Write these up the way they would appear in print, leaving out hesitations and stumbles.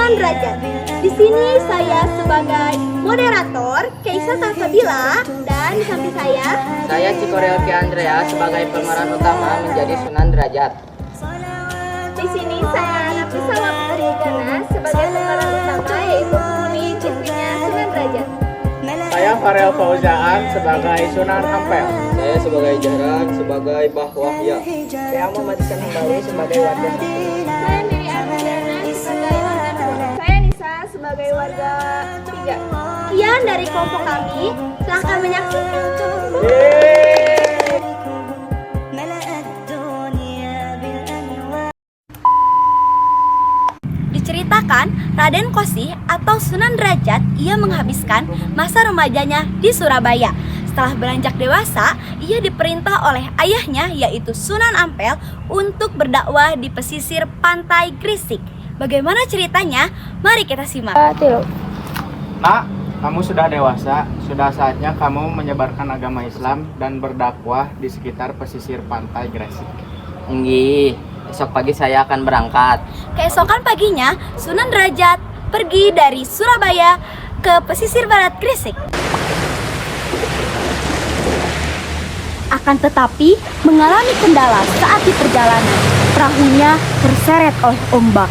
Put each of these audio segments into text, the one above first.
Sunan Derajat. Di sini saya sebagai moderator Keisa Salsabila dan di samping saya Cikorel Ki Andrea sebagai pemeran utama menjadi Sunan Derajat. Di sini saya Nafisa Waputri Gana sebagai pemeran utama yaitu Putri istrinya Sunan Derajat. Saya Farel Fauzaan sebagai Sunan Ampel. Saya sebagai Jaran sebagai Mbah Wahya. Saya Muhammad Isan Hambali sebagai warga satu. Saya Miri Ardiana sebagai warga 2. Saya Nisa sebagai warga 3. Sekian dari kelompok kami. Silahkan menyaksikan. Diceritakan, Raden Kosih atau Sunan Derajat ia menghabiskan masa remajanya di Surabaya. Setelah beranjak dewasa, ia diperintah oleh ayahnya yaitu Sunan Ampel untuk berdakwah di pesisir pantai Gresik. Bagaimana ceritanya? Mari kita simak. Nak, kamu sudah dewasa, sudah saatnya kamu menyebarkan agama Islam dan berdakwah di sekitar pesisir pantai Gresik. Nggih, esok pagi saya akan berangkat. Keesokan paginya, Sunan Derajat pergi dari Surabaya ke pesisir barat Gresik. Akan tetapi, mengalami kendala saat di perjalanan. Perahunya terseret oleh ombak.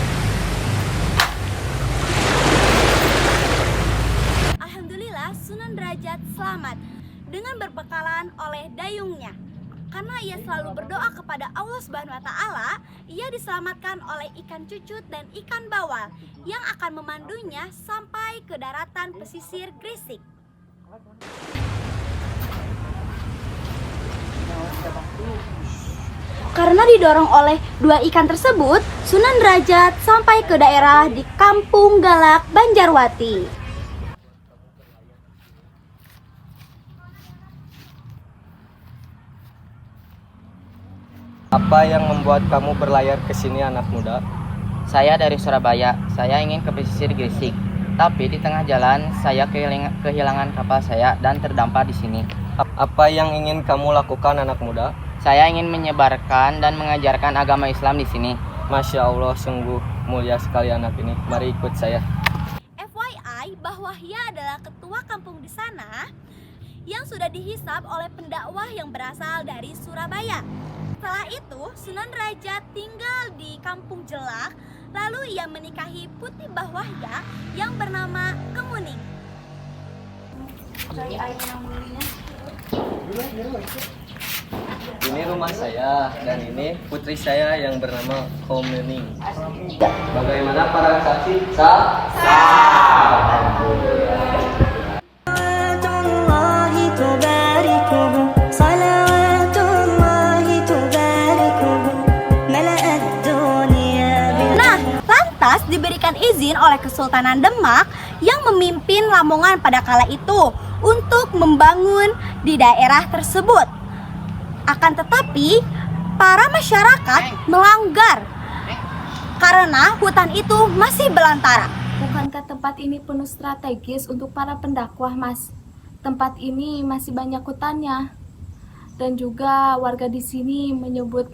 Alhamdulillah, Sunan Derajat selamat dengan berbekalan oleh dayungnya. Karena ia selalu berdoa kepada Allah Subhanahu wa taala, ia diselamatkan oleh ikan cucut dan ikan bawal yang akan memandunya sampai ke daratan pesisir Gresik. Karena didorong oleh dua ikan tersebut, Sunan Derajat sampai ke daerah di Kampung Galak, Banjarwati. Apa yang membuat kamu berlayar ke sini, anak muda? Saya dari Surabaya. Saya ingin ke pesisir Gresik. Tapi di tengah jalan saya kehilangan kapal saya dan terdampar di sini. Apa yang ingin kamu lakukan, anak muda? Saya ingin menyebarkan dan mengajarkan agama Islam di sini. Masya Allah, sungguh mulia sekali anak ini. Mari ikut saya. FYI bahwa ia adalah ketua kampung di sana yang sudah dihisab oleh pendakwah yang berasal dari Surabaya. Setelah itu, Sunan Derajat tinggal di Kampung Jelak, lalu ia menikahi putri Mbah Wahya yang bernama Kemuning. Ini rumah saya dan ini putri saya yang bernama Komening. Bagaimana para saksi? Diberikan izin oleh Kesultanan Demak yang memimpin Lamongan pada kala itu untuk membangun di daerah tersebut. Akan tetapi, para masyarakat melanggar karena hutan itu masih belantara. Bukankah tempat ini penuh strategis untuk para pendakwah, Mas? Tempat ini masih banyak hutannya. Dan juga warga di sini menyebut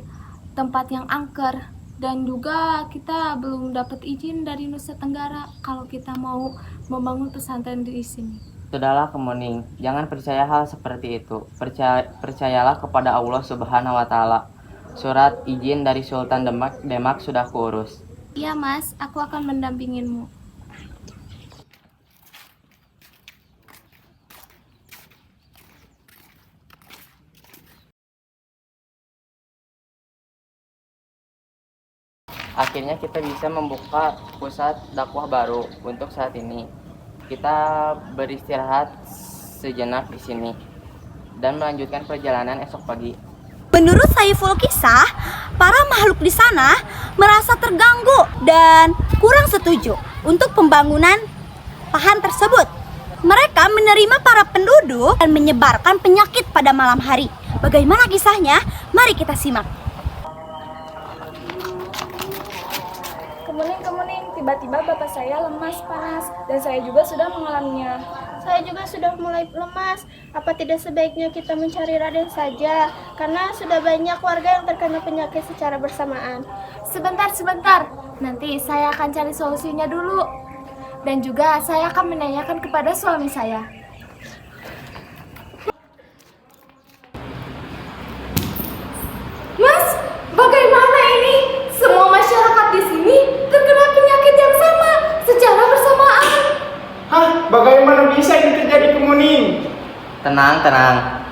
tempat yang angker. Dan juga kita belum dapat izin dari Nusa Tenggara kalau kita mau membangun pesantren di sini. Sudahlah Kemuning, jangan percaya hal seperti itu. Percayalah kepada Allah Subhanahu wa taala. Surat izin dari Sultan Demak sudah kuurus. Iya, Mas, aku akan mendampingimu. Akhirnya kita bisa membuka pusat dakwah baru untuk saat ini. Kita beristirahat sejenak di sini dan melanjutkan perjalanan esok pagi. Menurut Saiful Kisah, para makhluk di sana merasa terganggu dan kurang setuju untuk pembangunan lahan tersebut. Mereka menerima para penduduk dan menyebarkan penyakit pada malam hari. Bagaimana kisahnya? Mari kita simak. Kemuning, tiba-tiba bapak saya lemas, panas, dan saya juga sudah mengalaminya. Saya juga sudah mulai lemas. Apa tidak sebaiknya kita mencari Raden saja? Karena sudah banyak warga yang terkena penyakit secara bersamaan. Sebentar. Nanti saya akan cari solusinya dulu. Dan juga saya akan menanyakan kepada suami saya. Mas, bagaimana ini? Semua masyarakat di sini terkena penyakit yang sama secara bersamaan. Hah? Bagaimana bisa ini terjadi, Kemuning? Tenang, tenang.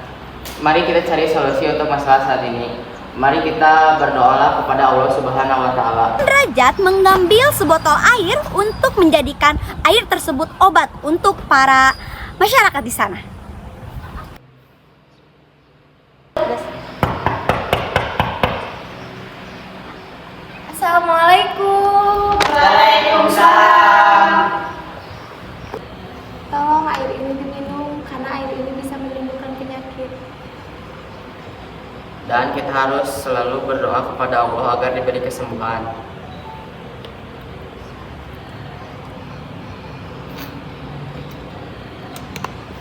Mari kita cari solusi untuk masalah saat ini. Mari kita berdoalah kepada Allah Subhanahu wa Ta'ala. Derajat mengambil sebotol air untuk menjadikan air tersebut obat untuk para masyarakat di sana. Assalamualaikum. Waalaikumsalam. Tolong air ini diminum karena air ini bisa menimbulkan penyakit. Dan kita harus selalu berdoa kepada Allah agar diberi kesembuhan.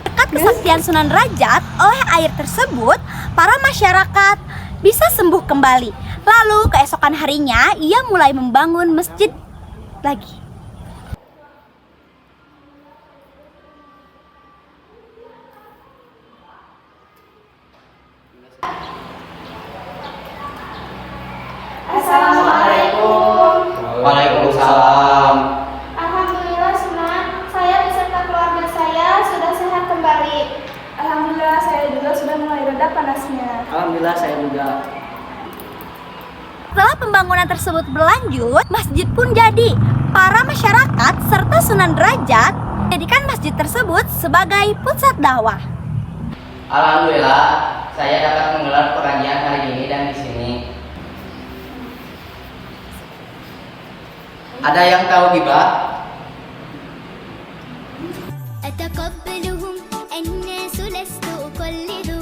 Berkat kesaktian Sunan Derajat, oleh air tersebut, para masyarakat bisa sembuh kembali. Lalu keesokan harinya, ia mulai membangun masjid lagi. Waalaikumsalam. Alhamdulillah Sunan, saya beserta keluarga saya sudah sehat kembali. Alhamdulillah saya juga sudah mulai reda panasnya. Alhamdulillah saya juga. Setelah pembangunan tersebut berlanjut, masjid pun jadi. Para masyarakat serta Sunan Derajat menjadikan masjid tersebut sebagai pusat dakwah. Alhamdulillah, saya dapat menggelar pengajian hari ini dan di sini. Ada yang tahu gibah? أتقبلهم الناس لست أقلدهم